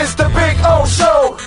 is the Big O Show.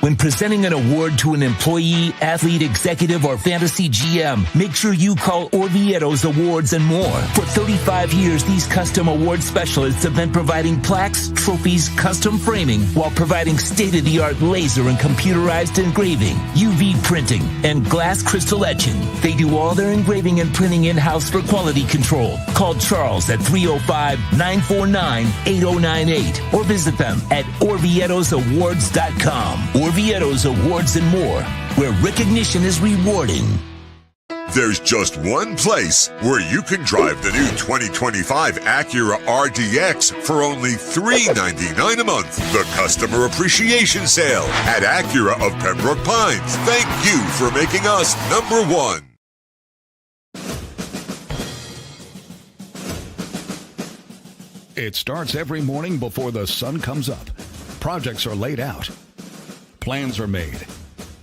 When presenting an award to an employee, athlete, executive, or fantasy GM, make sure you call Orvieto's Awards and More. For 35 years, these custom award specialists have been providing plaques, trophies, custom framing, while providing state-of-the-art laser and computerized engraving, UV printing, and glass crystal etching. They do all their engraving and printing in-house for quality control. Call Charles at 305-949-8098 or visit them at orvietosawards.com. Orvieto's Awards and More, where recognition is rewarding. There's just one place where you can drive the new 2025 Acura RDX for only $399 a month. The Customer Appreciation Sale at Acura of Pembroke Pines. Thank you for making us number one. It starts every morning before the sun comes up. Projects are laid out. Plans are made.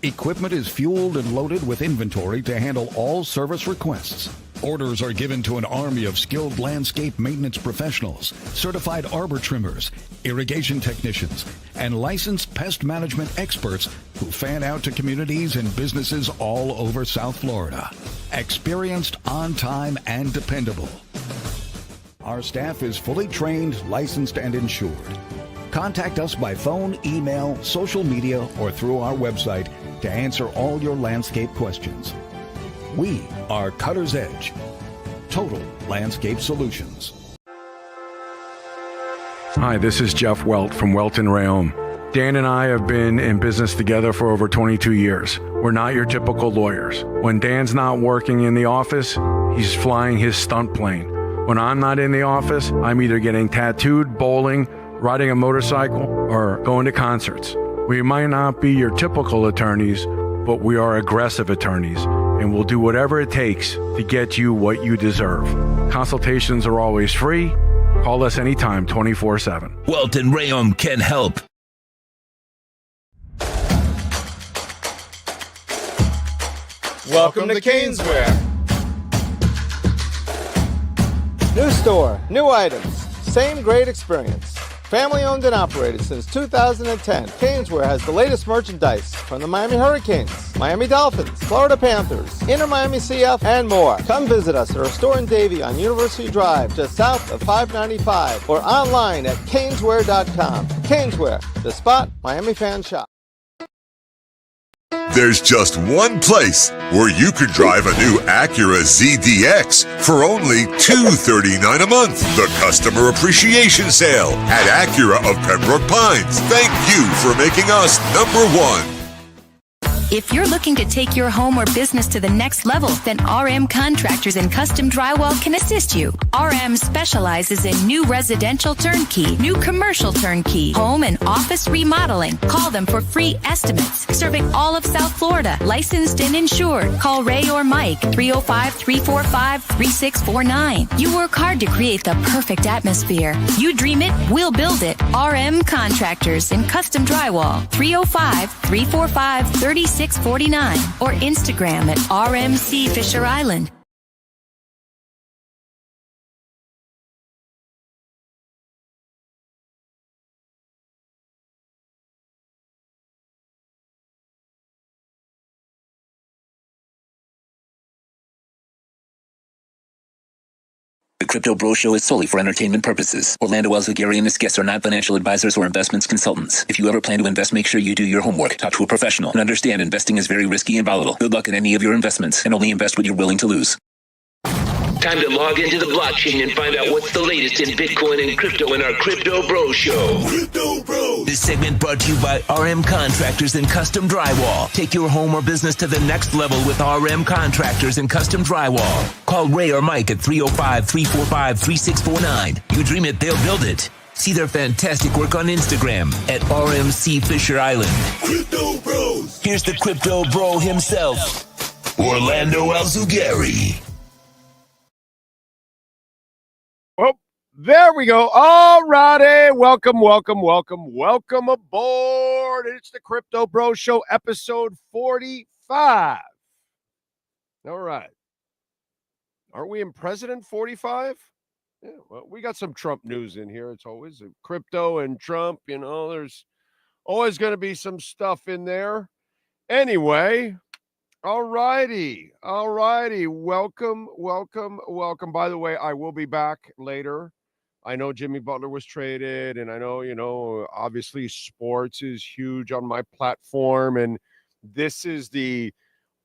Equipment is fueled and loaded with inventory to handle all service requests. Orders are given to an army of skilled landscape maintenance professionals, certified arbor trimmers, irrigation technicians, and licensed pest management experts who fan out to communities and businesses all over South Florida. Experienced, on time, and dependable. Our staff is fully trained, licensed, and insured. Contact us by phone, email, social media, or through our website to answer all your landscape questions. We are Cutter's Edge. Total Landscape Solutions. Hi, this is Jeff Welt from Welt & Rayom. Dan and I have been in business together for over 22 years. We're not your typical lawyers. When Dan's not working in the office, he's flying his stunt plane. When I'm not in the office, I'm either getting tattooed, bowling, riding a motorcycle, or going to concerts. We might not be your typical attorneys, but we are aggressive attorneys, and we'll do whatever it takes to get you what you deserve. Consultations are always free. Call us anytime, 24/7. Welt & Rayom can help. Welcome to Caneswear. New store, new items, same great experience. Family owned and operated since 2010, Caneswear has the latest merchandise from the Miami Hurricanes, Miami Dolphins, Florida Panthers, Inter Miami CF, and more. Come visit us at our store in Davie on University Drive, just south of 595, or online at caneswear.com. Caneswear, the spot Miami fans shop. There's just one place where you could drive a new Acura ZDX for only $239 a month. The Customer Appreciation Sale at Acura of Pembroke Pines. Thank you for making us number one. If you're looking to take your home or business to the next level, then RM Contractors and Custom Drywall can assist you. RM specializes in new residential turnkey, new commercial turnkey, home and office remodeling. Call them for free estimates. Serving all of South Florida, licensed and insured. Call Ray or Mike, 305-345-3649. You work hard to create the perfect atmosphere. You dream it, we'll build it. RM Contractors and Custom Drywall, 305-345-3649. Or Instagram at RMC Fisher Island. The CryptoBroSho is solely for entertainment purposes. Orlando Alzugari and his guests are not financial advisors or investments consultants. If you ever plan to invest, make sure you do your homework, talk to a professional, and understand investing is very risky and volatile. Good luck in any of your investments, and only invest what you're willing to lose. Time to log into the blockchain and find out what's the latest in Bitcoin and crypto in our CryptoBroSho. Crypto Bros. This segment brought to you by RM Contractors and Custom Drywall. Take your home or business to the next level with RM Contractors and Custom Drywall. Call Ray or Mike at 305-345-3649. You dream it, they'll build it. See their fantastic work on Instagram at RMC Fisher Island. Crypto Bros. Here's the Crypto Bro himself, Orlando Alzugari. Well, there we go. All righty. Welcome aboard. It's the Crypto Bro Show, episode 45. All right. Are we in President 45? Yeah, well, we got some Trump news in here. It's always crypto and Trump. There's always going to be some stuff in there. Anyway, all righty. Welcome. By the way, I will be back later. I know Jimmy Butler was traded, and I know, obviously sports is huge on my platform, and this is the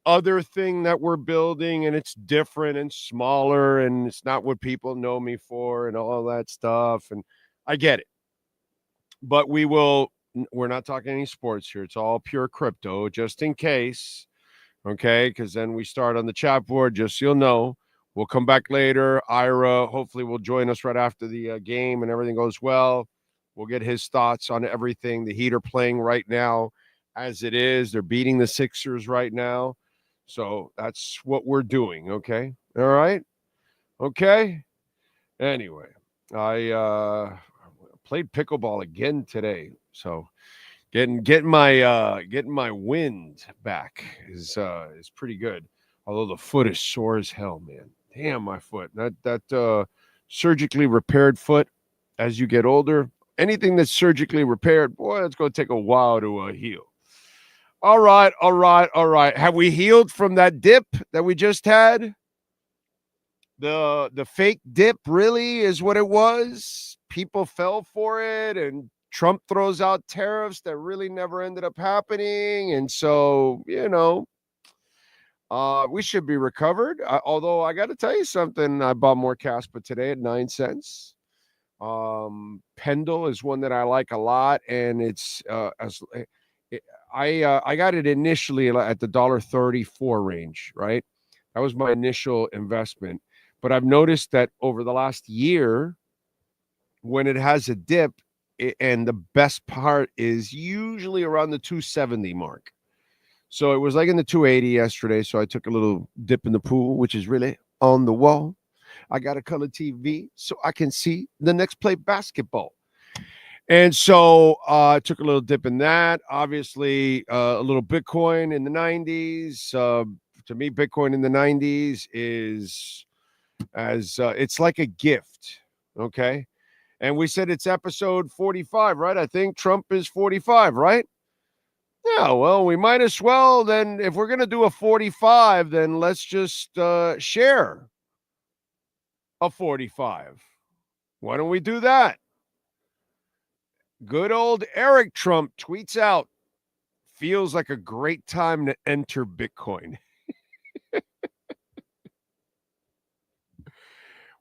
other thing that we're building, and it's different and smaller, and it's not what people know me for and all that stuff, and I get it. But we're not talking any sports here. It's all pure crypto, just in case, okay? Because then we start on the chat board, just so you'll know. We'll come back later. Ira hopefully will join us right after the game and everything goes well. We'll get his thoughts on everything. The Heat are playing right now as it is. They're beating the Sixers right now. So that's what we're doing, okay? All right? Okay? Anyway, I played pickleball again today. So getting my wind back is pretty good. Although the foot is sore as hell, man. Damn, my foot. That surgically repaired foot as you get older. Anything that's surgically repaired, boy, it's going to take a while to heal. All right. Have we healed from that dip that we just had? The fake dip really is what it was. People fell for it, and Trump throws out tariffs that really never ended up happening. And so, we should be recovered. Although I got to tell you something, I bought more Caspa today at 9 cents. Pendle is one that I like a lot, and it's I got it initially at the $1.34 range, right? That was my initial investment. But I've noticed that over the last year, when it has a dip, and the best part is usually around the 270 mark. So it was like in the 280 yesterday. So I took a little dip in the pool, which is really on the wall. I got a color TV so I can see the next play basketball. And so I took a little dip in that. Obviously, a little Bitcoin in the 90s. To me, Bitcoin in the 90s is it's like a gift. Okay. And we said it's episode 45, right? I think Trump is 45, right? Yeah, well, we might as well then, if we're going to do a 45, then let's just share a 45. Why don't we do that? Good old Eric Trump tweets out, feels like a great time to enter Bitcoin.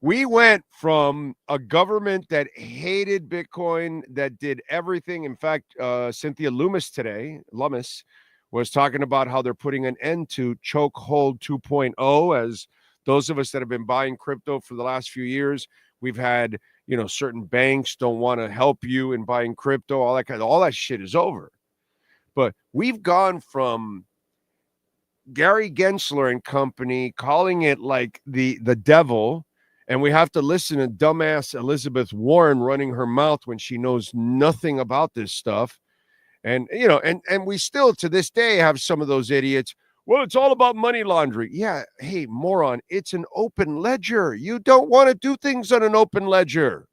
We went from a government that hated Bitcoin, that did everything. In fact, Cynthia Lummis was talking about how they're putting an end to chokehold 2.0. As those of us that have been buying crypto for the last few years, we've had, certain banks don't want to help you in buying crypto. All that shit is over. But we've gone from Gary Gensler and company calling it like the devil. And we have to listen to dumbass Elizabeth Warren running her mouth when she knows nothing about this stuff. And, and we still to this day have some of those idiots. Well, it's all about money laundering. Yeah. Hey, moron, it's an open ledger. You don't want to do things on an open ledger.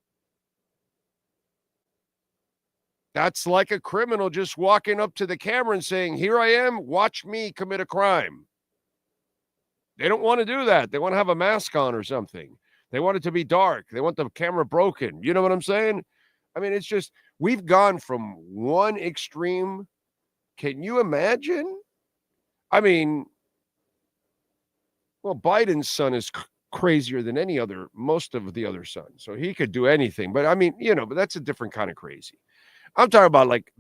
That's like a criminal just walking up to the camera and saying, here I am, watch me commit a crime. They don't want to do that. They want to have a mask on or something. They want it to be dark. They want the camera broken. You know what I'm saying? I mean, it's just, we've gone from one extreme. Can you imagine? I mean, well, Biden's son is crazier than most of the other sons. So he could do anything. But I mean, but that's a different kind of crazy. I'm talking about like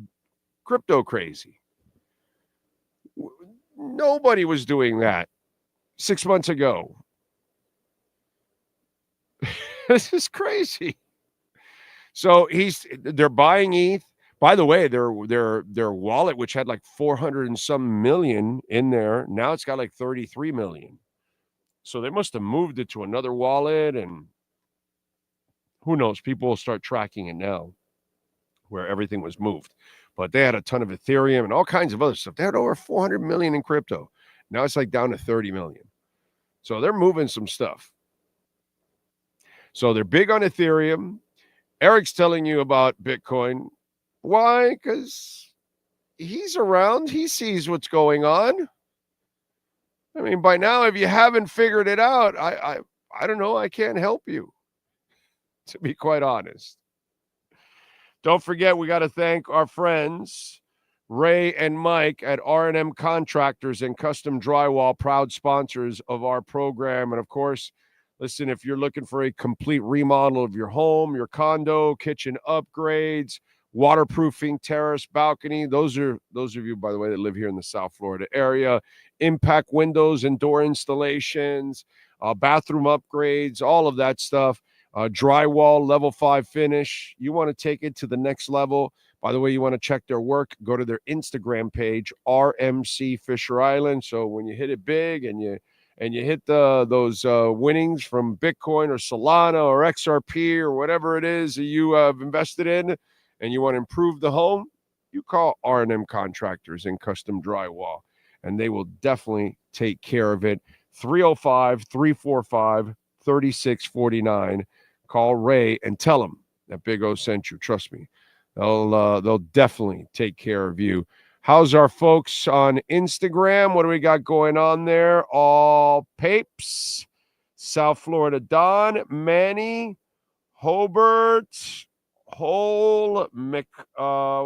crypto crazy. Nobody was doing that 6 months ago. This is crazy. So they're buying ETH. By the way, their wallet, which had like 400 and some million in there, now it's got like 33 million. So they must have moved it to another wallet, and who knows? People will start tracking it now, where everything was moved. But they had a ton of Ethereum and all kinds of other stuff. They had over 400 million in crypto. Now it's like down to 30 million. So they're moving some stuff. So they're big on Ethereum. Eric's telling you about Bitcoin. Why? Because he's around. He sees what's going on. I mean, by now, if you haven't figured it out, I don't know. I can't help you, to be quite honest. Don't forget, we got to thank our friends, Ray and Mike at R&M Contractors and Custom Drywall, proud sponsors of our program. And of course, listen, if you're looking for a complete remodel of your home, your condo, kitchen upgrades, waterproofing, terrace, balcony, those of you, by the way, that live here in the South Florida area, impact windows and door installations, bathroom upgrades, all of that stuff, drywall, level 5 finish. You want to take it to the next level. By the way, you want to check their work, go to their Instagram page, RMC Fisher Island. So when you hit it big and you hit those winnings from Bitcoin or Solana or XRP or whatever it is that you have invested in, and you want to improve the home, you call R&M Contractors and Custom Drywall, and they will definitely take care of it. 305-345-3649. Call Ray and tell him that Big O sent you. Trust me, they'll definitely take care of you. How's our folks on Instagram? What do we got going on there? All Papes, South Florida Don, Manny, Hobart, Whole, McPhoto,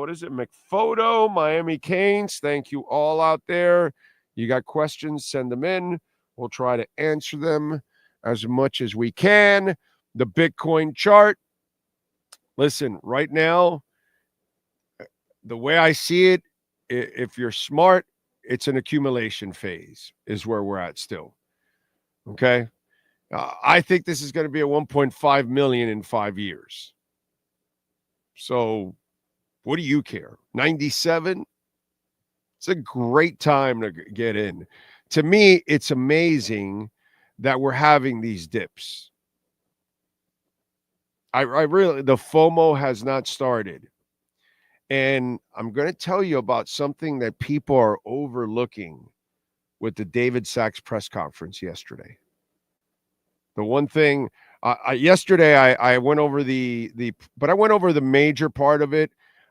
Miami Canes. Thank you all out there. You got questions, send them in. We'll try to answer them as much as we can. The Bitcoin chart. Listen, right now, the way I see it, if you're smart, it's an accumulation phase is where we're at still. Okay? I think this is going to be a 1.5 million in 5 years. So what do you care? 97? It's a great time to get in. To me, it's amazing that we're having these dips. I really, the FOMO has not started. And I'm going to tell you about something that people are overlooking with the David Sachs press conference yesterday. The one thing, yesterday I went over but I went over the major part of it.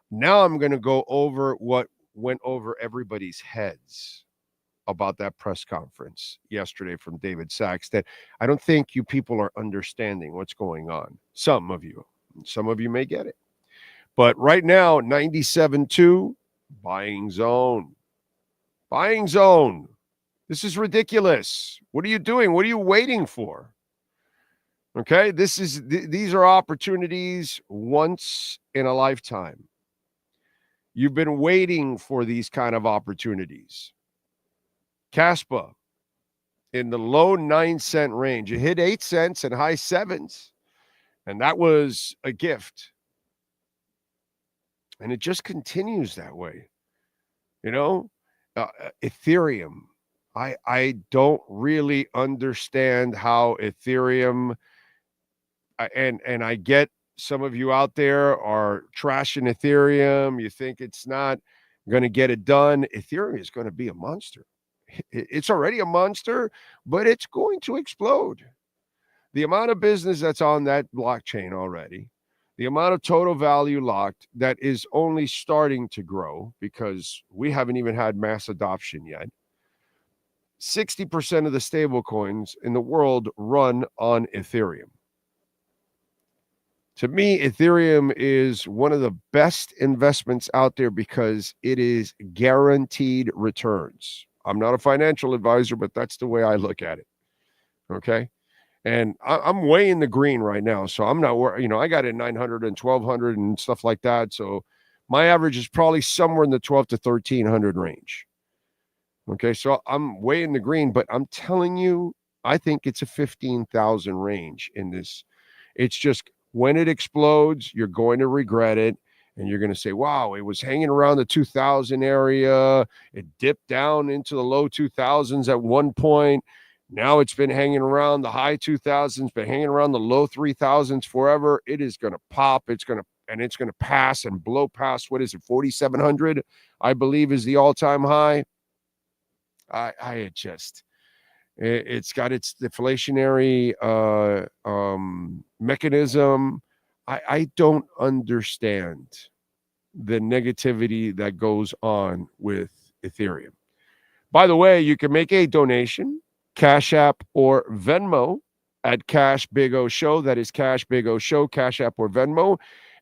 Now I'm going to go over what went over everybody's heads about that press conference yesterday from David Sachs, that I don't think you people are understanding what's going on. Some of you may get it. But right now, 97.2, buying zone. Buying zone. This is ridiculous. What are you doing? What are you waiting for? Okay, these are opportunities once in a lifetime. You've been waiting for these kind of opportunities. Caspa in the low 9-cent range. It hit 8 cents and high 7s, and that was a gift. And it just continues that way. You know, Ethereum. I don't really understand how Ethereum, and I get some of you out there are trashing Ethereum. You think it's not going to get it done. Ethereum is going to be a monster. It's already a monster, but it's going to explode. The amount of business that's on that blockchain already, the amount of total value locked that is only starting to grow because we haven't even had mass adoption yet. 60% of the stable coins in the world run on Ethereum. To me, Ethereum is one of the best investments out there because it is guaranteed returns. I'm not a financial advisor, but that's the way I look at it. Okay. And I'm way in the green right now. So I'm not worried. You know, I got it 900 and 1200 and stuff like that. So my average is probably somewhere in the 12 to 1300 range. Okay. So I'm way in the green, but I'm telling you, I think it's a 15,000 range in this. It's just when it explodes, you're going to regret it. And you're going to say, wow, it was hanging around the 2000 area. It dipped down into the low 2000s at one point. Now it's been hanging around the high 2000s, been hanging around the low 3000s forever. It is going to pop. It's going to pass and blow past, what is it, 4,700, I believe is the all-time high. It's got its deflationary mechanism. I don't understand the negativity that goes on with Ethereum. By the way, you can make a donation, Cash App or Venmo at Cash Big O Show. That is Cash Big O Show, Cash App or Venmo.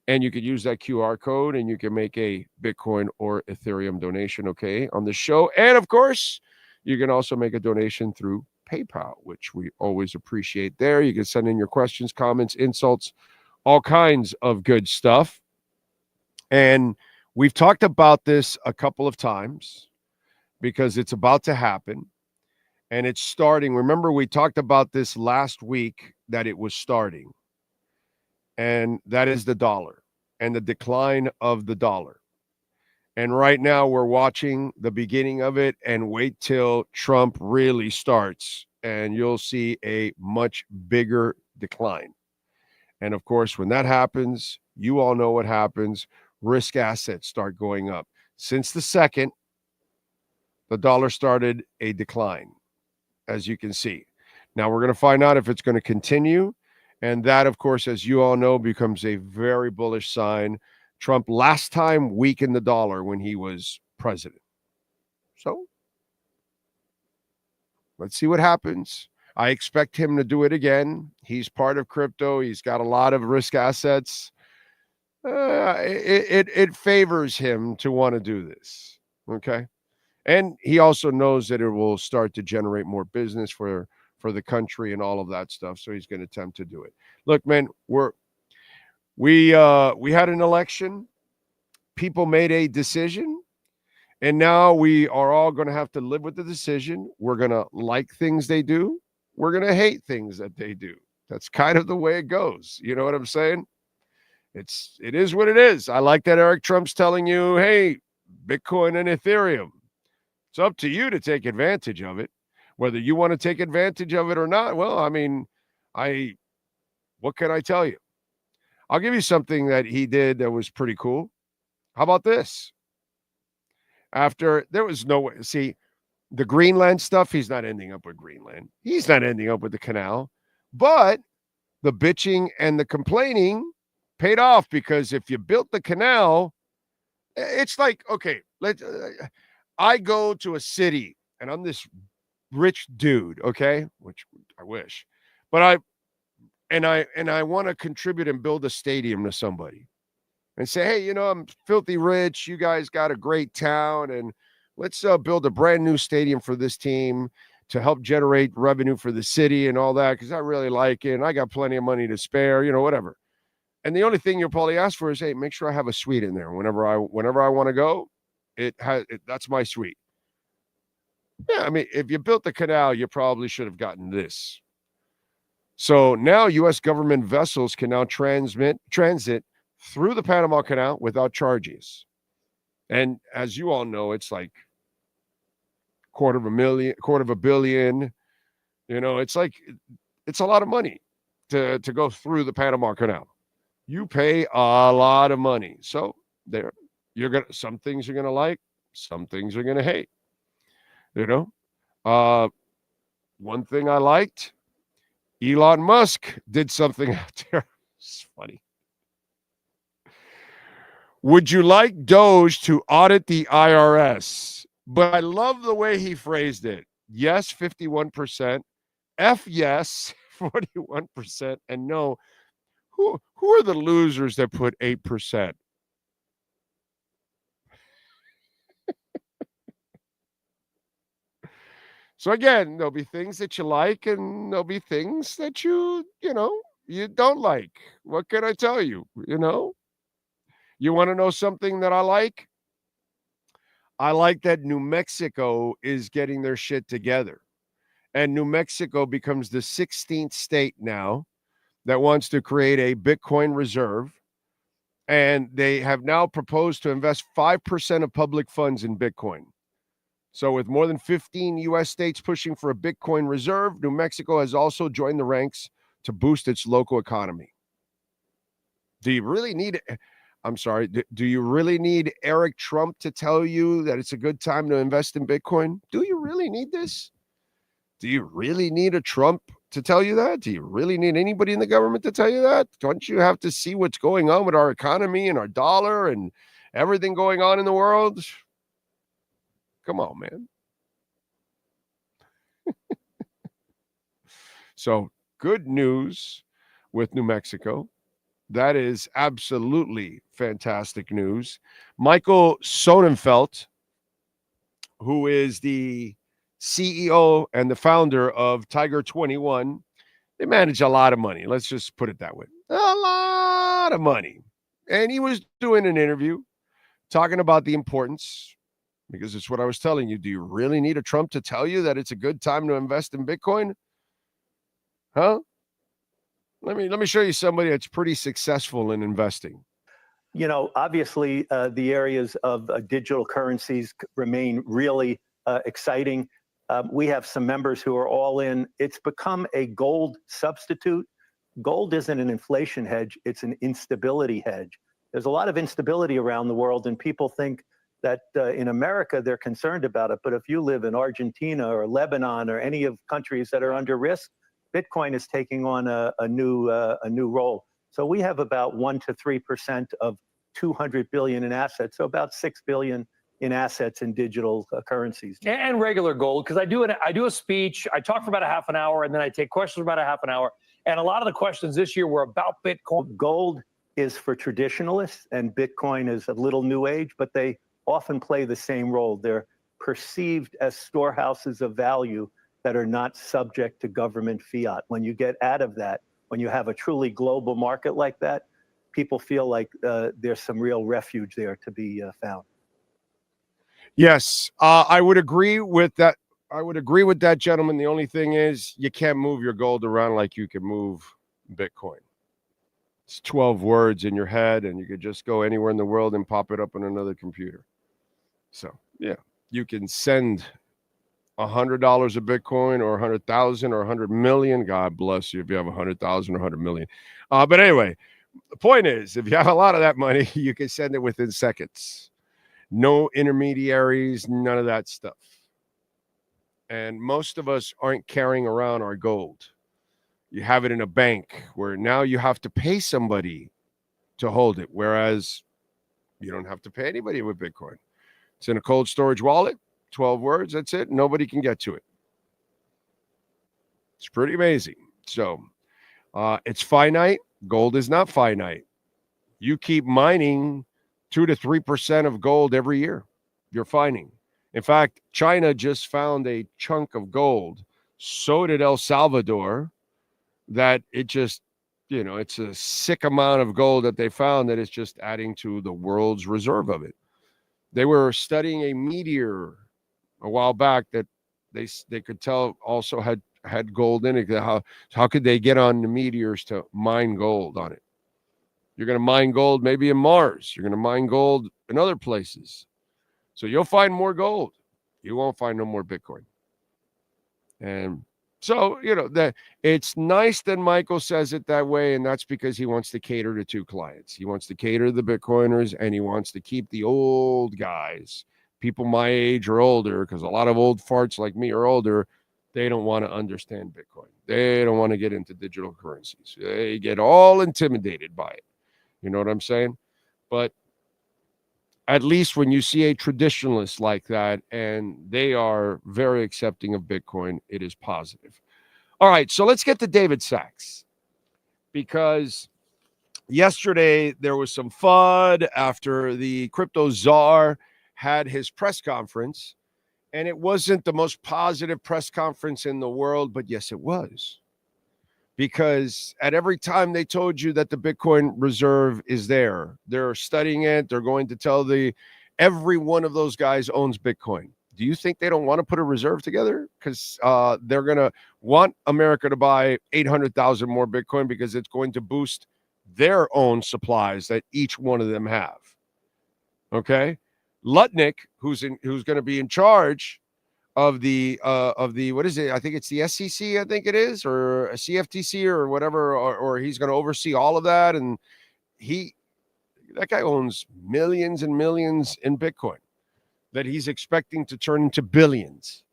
And you can use that QR code and you can make a Bitcoin or Ethereum donation, okay, on the show. And of course, you can also make a donation through PayPal, which we always appreciate there. You can send in your questions, comments, insults, all kinds of good stuff. And we've talked about this a couple of times because it's about to happen. And it's starting. Remember, we talked about this last week that it was starting. And that is the dollar and the decline of the dollar. And right now we're watching the beginning of it, and wait till Trump really starts and you'll see a much bigger decline. And of course, when that happens, you all know what happens. Risk assets start going up. Since the second, the dollar started a decline, as you can see. Now we're going to find out if it's going to continue. And that, of course, as you all know, becomes a very bullish sign. Trump last time weakened the dollar when he was president. So let's see what happens. I expect him to do it again. He's part of crypto. He's got a lot of risk assets. It favors him to want to do this. Okay. And he also knows that it will start to generate more business for the country and all of that stuff. So he's going to attempt to do it. Look, man, we had an election. People made a decision. And now we are all going to have to live with the decision. We're going to like things they do. We're going to hate things that they do. That's kind of the way it goes. You know what I'm saying? It is what it is. I like that Eric Trump's telling you, hey, Bitcoin and Ethereum. It's up to you to take advantage of it. Whether you want to take advantage of it or not, well, I mean, what can I tell you? I'll give you something that he did that was pretty cool. How about this? After there was no way, see, the Greenland stuff, he's not ending up with Greenland. He's not ending up with the canal. But the bitching and the complaining paid off, because if you built the canal, it's like, okay, I go to a city and I'm this rich dude, okay, which I wish, but I want to contribute and build a stadium to somebody and say, hey, you know, I'm filthy rich. You guys got a great town, and let's build a brand new stadium for this team to help generate revenue for the city and all that, because I really like it and I got plenty of money to spare, you know, whatever. And the only thing you'll probably ask for is, hey, make sure I have a suite in there whenever I want to go. That's my suite. Yeah, I mean, if you built the canal, you probably should have gotten this. So now U.S. government vessels can now transit through the Panama Canal without charges. And as you all know, it's like quarter of a billion. You know, it's a lot of money to go through the Panama Canal. You pay a lot of money. So some things you're gonna like, some things you're gonna hate. You know, one thing I liked, Elon Musk did something out there. It's funny. Would you like Doge to audit the IRS? But I love the way he phrased it. Yes, 51%. F yes, 41%. And no, who are the losers that put 8%? So again, there'll be things that you like and there'll be things that you don't like. What can I tell you? You know, you want to know something that I like? I like that New Mexico is getting their shit together. And New Mexico becomes the 16th state now that wants to create a Bitcoin reserve. And they have now proposed to invest 5% of public funds in Bitcoin. So with more than 15 U.S. states pushing for a Bitcoin reserve, New Mexico has also joined the ranks to boost its local economy. Do you really need Eric Trump to tell you that it's a good time to invest in Bitcoin? Do you really need this? Do you really need a Trump to tell you that? Do you really need anybody in the government to tell you that? Don't you have to see what's going on with our economy and our dollar and everything going on in the world? Come on, man. So good news with New Mexico. That is absolutely fantastic news. Michael Sonnenfeld, who is the CEO and the founder of Tiger 21, they manage a lot of money. Let's just put it that way. A lot of money. And he was doing an interview talking about the importance, because it's what I was telling you. Do you really need a Trump to tell you that it's a good time to invest in Bitcoin? Huh? Let me show you somebody that's pretty successful in investing. You know, obviously, the areas of digital currencies remain really exciting. We have some members who are all in. It's become a gold substitute. Gold isn't an inflation hedge. It's an instability hedge. There's a lot of instability around the world, and people think that in America, they're concerned about it. But if you live in Argentina or Lebanon or any of countries that are under risk, Bitcoin is taking on a new role. So we have about 1 to 3% of 200 billion in assets, so about 6 billion in assets in digital currencies. And regular gold, because I do a speech, I talk for about a half an hour, and then I take questions for about a half an hour. And a lot of the questions this year were about Bitcoin. Gold is for traditionalists, and Bitcoin is a little new age, but they often play the same role. They're perceived as storehouses of value that are not subject to government fiat. When you get out of that, when you have a truly global market like that, people feel like there's some real refuge there to be found. Yes, I would agree with that. I would agree with that, gentleman. The only thing is you can't move your gold around like you can move Bitcoin. It's 12 words in your head, and you could just go anywhere in the world and pop it up on another computer. So, yeah, you can send $100 of Bitcoin or 100,000 or 100 million. God bless you if you have 100,000 or 100 million. But anyway, the point is, if you have a lot of that money, you can send it within seconds. No intermediaries, none of that stuff. And most of us aren't carrying around our gold. You have it in a bank where now you have to pay somebody to hold it, whereas you don't have to pay anybody with Bitcoin. It's in a cold storage wallet, 12 words, that's it. Nobody can get to it. It's pretty amazing. So it's finite. Gold is not finite. You keep mining 2 to 3% of gold every year. You're finding. In fact, China just found a chunk of gold. So did El Salvador. That it just, it's a sick amount of gold that they found that is just adding to the world's reserve of it. They were studying a meteor a while back that they could tell also had gold in it. How could they get on the meteors to mine gold on it? You're going to mine gold maybe in Mars. You're going to mine gold in other places. So you'll find more gold. You won't find no more Bitcoin. And so, that it's nice that Michael says it that way, and that's because he wants to cater to two clients. He wants to cater to the Bitcoiners, and he wants to keep the old guys, people my age or older, because a lot of old farts like me are older. They don't want to understand Bitcoin. They don't want to get into digital currencies. They get all intimidated by it. You know what I'm saying? But at least when you see a traditionalist like that and they are very accepting of Bitcoin, it is positive. All right, so let's get to David Sachs, because yesterday there was some FUD after the crypto czar had his press conference, and it wasn't the most positive press conference in the world, but yes, it was. Because at every time they told you that the Bitcoin reserve is there, they're studying it. They're going to tell every one of those guys owns Bitcoin. Do you think they don't want to put a reserve together? Because they're going to want America to buy 800,000 more Bitcoin because it's going to boost their own supplies that each one of them have. Okay. Lutnick, who's going to be in charge of the what is it? I think it's the SEC, I think it is, or a CFTC or whatever, or he's going to oversee all of that. And that guy owns millions and millions in Bitcoin that he's expecting to turn into billions.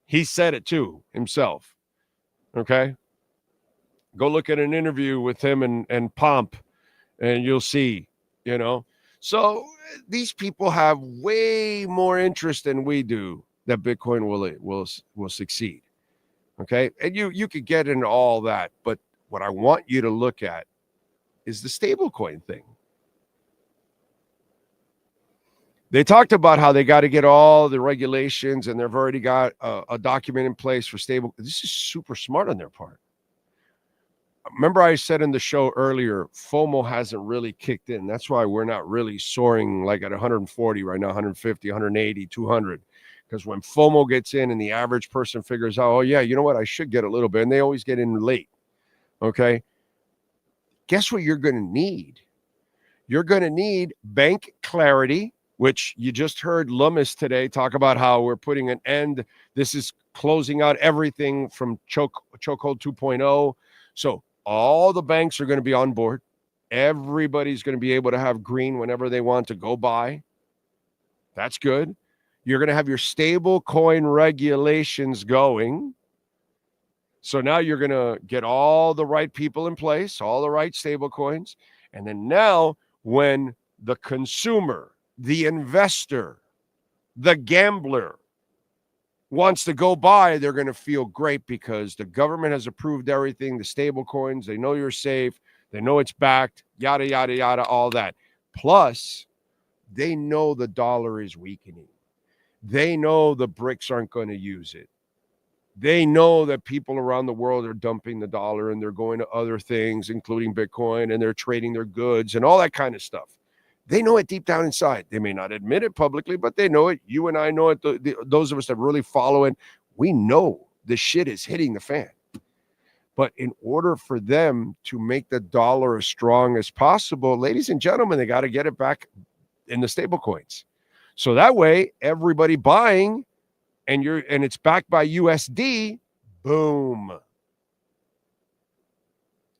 He said it too himself. Okay? Go look at an interview with him and Pomp, and you'll see, So these people have way more interest than we do that Bitcoin will succeed. Okay? And you could get into all that, but what I want you to look at is the stablecoin thing. They talked about how they got to get all the regulations, and they've already got a document in place for stable. This is super smart on their part. Remember I said in the show earlier, FOMO hasn't really kicked in. That's why we're not really soaring like at 140 right now, 150, 180, 200. Because when FOMO gets in and the average person figures out, oh, yeah, you know what? I should get a little bit. And they always get in late. Okay. Guess what you're going to need? You're going to need bank clarity, which you just heard Lummis today talk about how we're putting an end. This is closing out everything from chokehold 2.0. So all the banks are going to be on board. Everybody's going to be able to have green whenever they want to go buy. That's good. You're going to have your stable coin regulations going. So now you're going to get all the right people in place, all the right stable coins. And then now when the consumer, the investor, the gambler wants to go buy, they're going to feel great because the government has approved everything, the stable coins, they know you're safe, they know it's backed, yada, yada, yada, all that. Plus, they know the dollar is weakening. They know the BRICS aren't going to use it. They know that people around the world are dumping the dollar and they're going to other things, including Bitcoin, and they're trading their goods and all that kind of stuff. They know it deep down inside. They may not admit it publicly, but they know it. You and I know it. Those of us that really follow it, we know the shit is hitting the fan. But in order for them to make the dollar as strong as possible, ladies and gentlemen, they got to get it back in the stable coins. So that way, everybody buying and it's backed by USD, boom.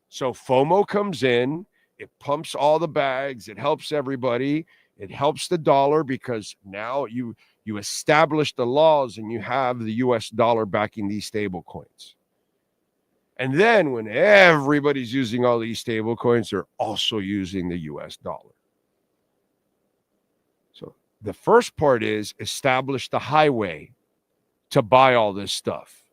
So FOMO comes in. It pumps all the bags. It helps everybody. It helps the dollar because now you establish the laws and you have the US dollar backing these stable coins. And then when everybody's using all these stable coins, they're also using the US dollar. So the first part is establish the highway to buy all this stuff.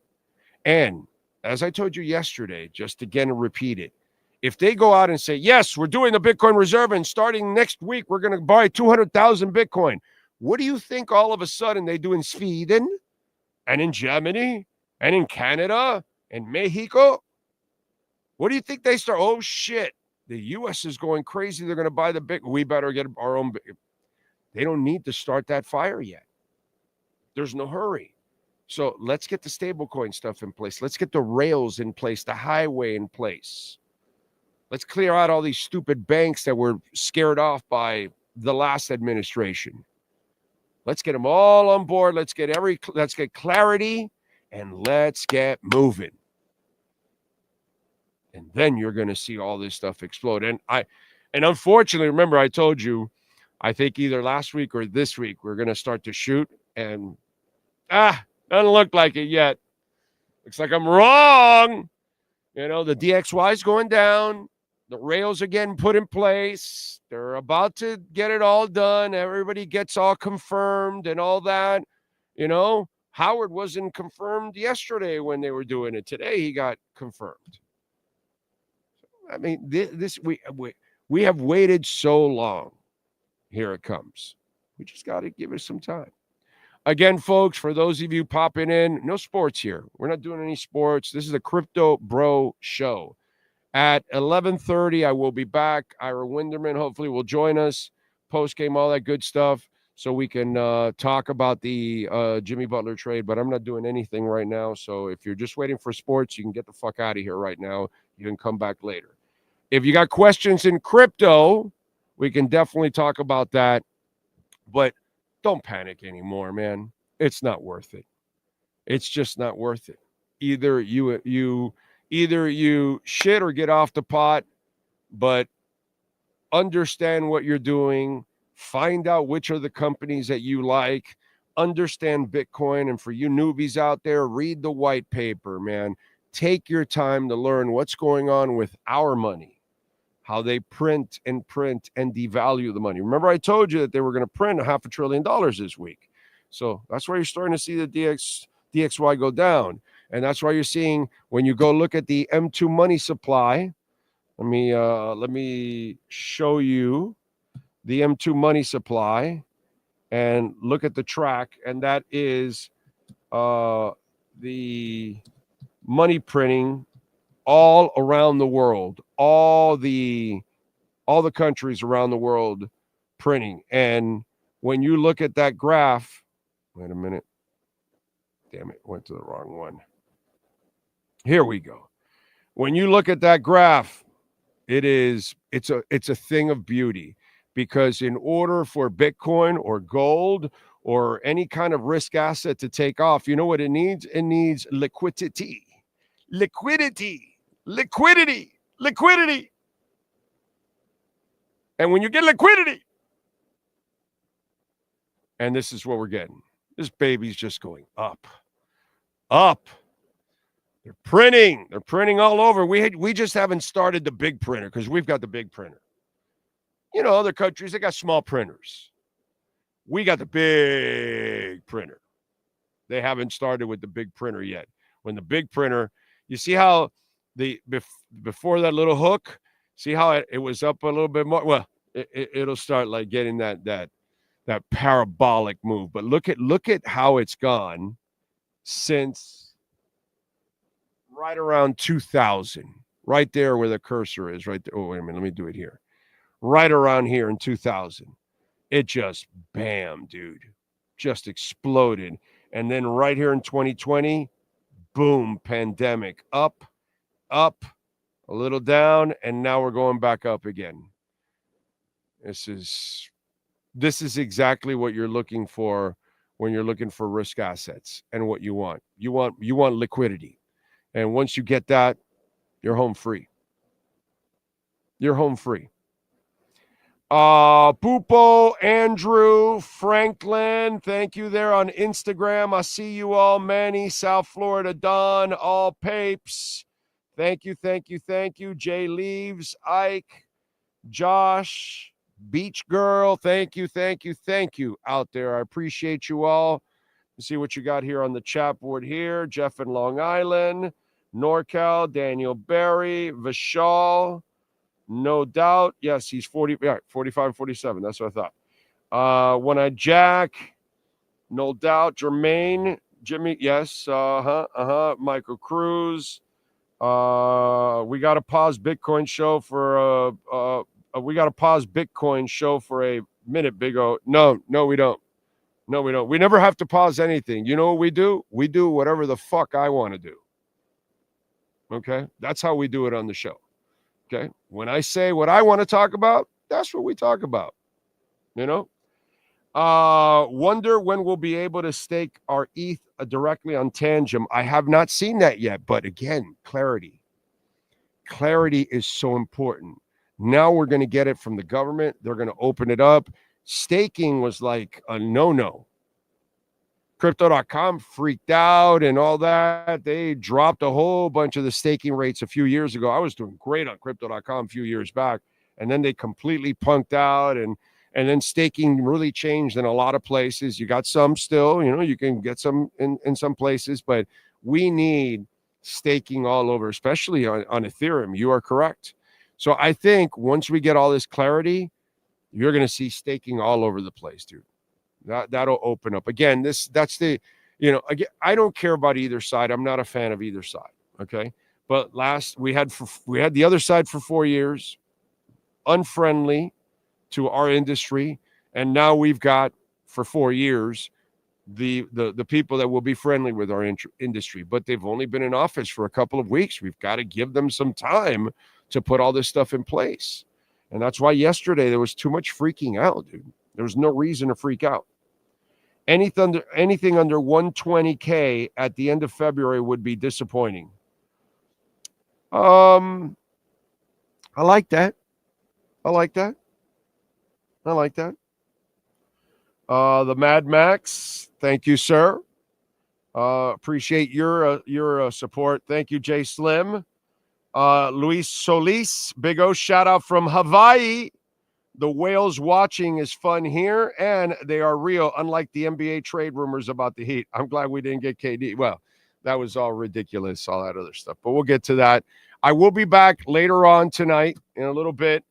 And as I told you yesterday, just again to repeat it, if they go out and say, yes, we're doing the Bitcoin reserve and starting next week, we're going to buy 200,000 Bitcoin. What do you think all of a sudden they do in Sweden and in Germany and in Canada and Mexico? What do you think they start? Oh, shit. The U.S. is going crazy. They're going to buy the Bitcoin. We better get our own. They don't need to start that fire yet. There's no hurry. So let's get the stablecoin stuff in place. Let's get the rails in place, the highway in place. Let's clear out all these stupid banks that were scared off by the last administration. Let's get them all on board. Let's get clarity and let's get moving. And then you're going to see all this stuff explode. And unfortunately, remember I told you, I think either last week or this week, we're going to start to shoot and doesn't look like it yet. Looks like I'm wrong. The DXY is going down. The rails are getting put in place. They're about to get it all done. Everybody gets all confirmed and all that. Howard wasn't confirmed yesterday when they were doing it. Today he got confirmed. I mean, we have waited so long. Here it comes. We just got to give it some time. Again, folks, for those of you popping in, no sports here. We're not doing any sports. This is a Crypto Bro Show. At 11:30, I will be back. Ira Winderman hopefully will join us. Post-game, all that good stuff, so we can talk about the Jimmy Butler trade. But I'm not doing anything right now. So if you're just waiting for sports, you can get the fuck out of here right now. You can come back later. If you got questions in crypto, we can definitely talk about that. But don't panic anymore, man. It's not worth it. It's just not worth it. Either you shit or get off the pot, but understand what you're doing. Find out which are the companies that you like. understand Bitcoin. And for you newbies out there, read the white paper, man. Take your time to learn what's going on with our money, how they print and devalue the money. Remember, I told you that they were going to print $500 billion this week. So that's why you're starting to see the DXY go down. And that's why you're seeing, when you go look at the M2 money supply, let me show you the M2 money supply and look at the track. And that is the money printing all around the world, all the countries around the world printing. And when you look at that graph, wait a minute. Damn it, went to the wrong one. Here we go. When you look at that graph, it's a thing of beauty, because in order for Bitcoin or gold or any kind of risk asset to take off, you know what it needs? It needs liquidity. And when you get liquidity, and this is what we're getting. This baby's just going up. They're printing all over. We just haven't started the big printer, because we've got the big printer. You know, other countries, they got small printers. We got the big printer. They haven't started with the big printer yet. When the big printer, you see how before that little hook, see how it was up a little bit more? Well, it'll start like getting that parabolic move. But look at how it's gone since right around 2000, right there where the cursor is, right there. Oh, wait a minute, let me do it here. Right around here in 2000, it just, bam, dude, just exploded. And then right here in 2020, boom, pandemic, up, a little down, and now we're going back up again. This is exactly what you're looking for when you're looking for risk assets, and what you want. You want liquidity. And once you get that, you're home free. Pupo, Andrew, Franklin, thank you there on Instagram. I see you all. Manny, South Florida, Don, all papes. Thank you. Jay Leaves, Ike, Josh, Beach Girl, thank you out there. I appreciate you all. Let's see what you got here on the chat board here. Jeff in Long Island, NorCal, Daniel Berry, Vishal, no doubt. Yes, he's 45, 47. That's what I thought. One-Eyed Jack, no doubt. Jermaine, Jimmy, yes. Michael Cruz. We got to pause Bitcoin show for a minute, Big O. No, we don't. We never have to pause anything. You know what we do? We do whatever the fuck I want to do. Okay? That's how we do it on the show. Okay? When I say what I want to talk about, that's what we talk about. You know? Wonder when we'll be able to stake our ETH directly on Tangem. I have not seen that yet, but again, clarity. Clarity is so important. Now we're going to get it from the government. They're going to open it up. Staking was like a no-no. Crypto.com freaked out and all that. They dropped a whole bunch of the staking rates a few years ago. I was doing great on Crypto.com a few years back, and then they completely punked out, and then staking really changed in a lot of places. You got some still, you can get some in some places, but we need staking all over, especially on Ethereum. You are correct. So I think once we get all this clarity, you're going to see staking all over the place, dude. That'll open up. Again, that's the, again, I don't care about either side. I'm not a fan of either side. Okay. But we had the other side for 4 years, unfriendly to our industry. And now we've got for 4 years, the people that will be friendly with our industry, but they've only been in office for a couple of weeks. We've got to give them some time to put all this stuff in place. And that's why yesterday there was too much freaking out, dude. There was no reason to freak out. Anything under 120K at the end of February would be disappointing. I like that. The Mad Max, thank you, sir. Appreciate your support. Thank you, Jay Slim. Luis Solis, Big O, shout out from Hawaii. The whales watching is fun here, and they are real, unlike the NBA trade rumors about the Heat. I'm glad we didn't get KD. Well, that was all ridiculous, all that other stuff. But we'll get to that. I will be back later on tonight in a little bit.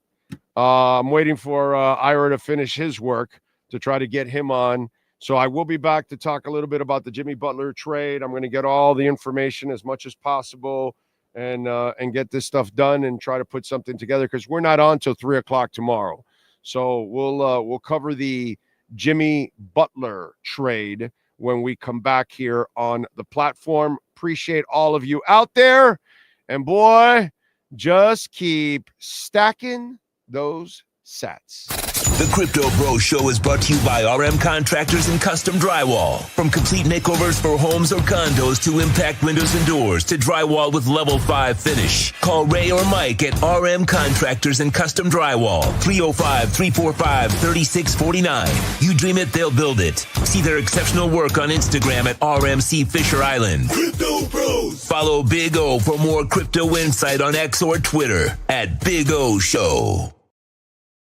I'm waiting for Ira to finish his work to try to get him on. So I will be back to talk a little bit about the Jimmy Butler trade. I'm going to get all the information as much as possible and get this stuff done and try to put something together because we're not on till 3 o'clock tomorrow. So we'll cover the Jimmy Butler trade when we come back here on the platform. Appreciate all of you out there. And boy, just keep stacking those sats. The Crypto Bro Show is brought to you by RM Contractors and Custom Drywall. From complete makeovers for homes or condos to impact windows and doors to drywall with level 5 finish. Call Ray or Mike at RM Contractors and Custom Drywall. 305-345-3649. You dream it, they'll build it. See their exceptional work on Instagram at RMC Fisher Island. Crypto Bros. Follow Big O for more crypto insight on X or Twitter at Big O Show.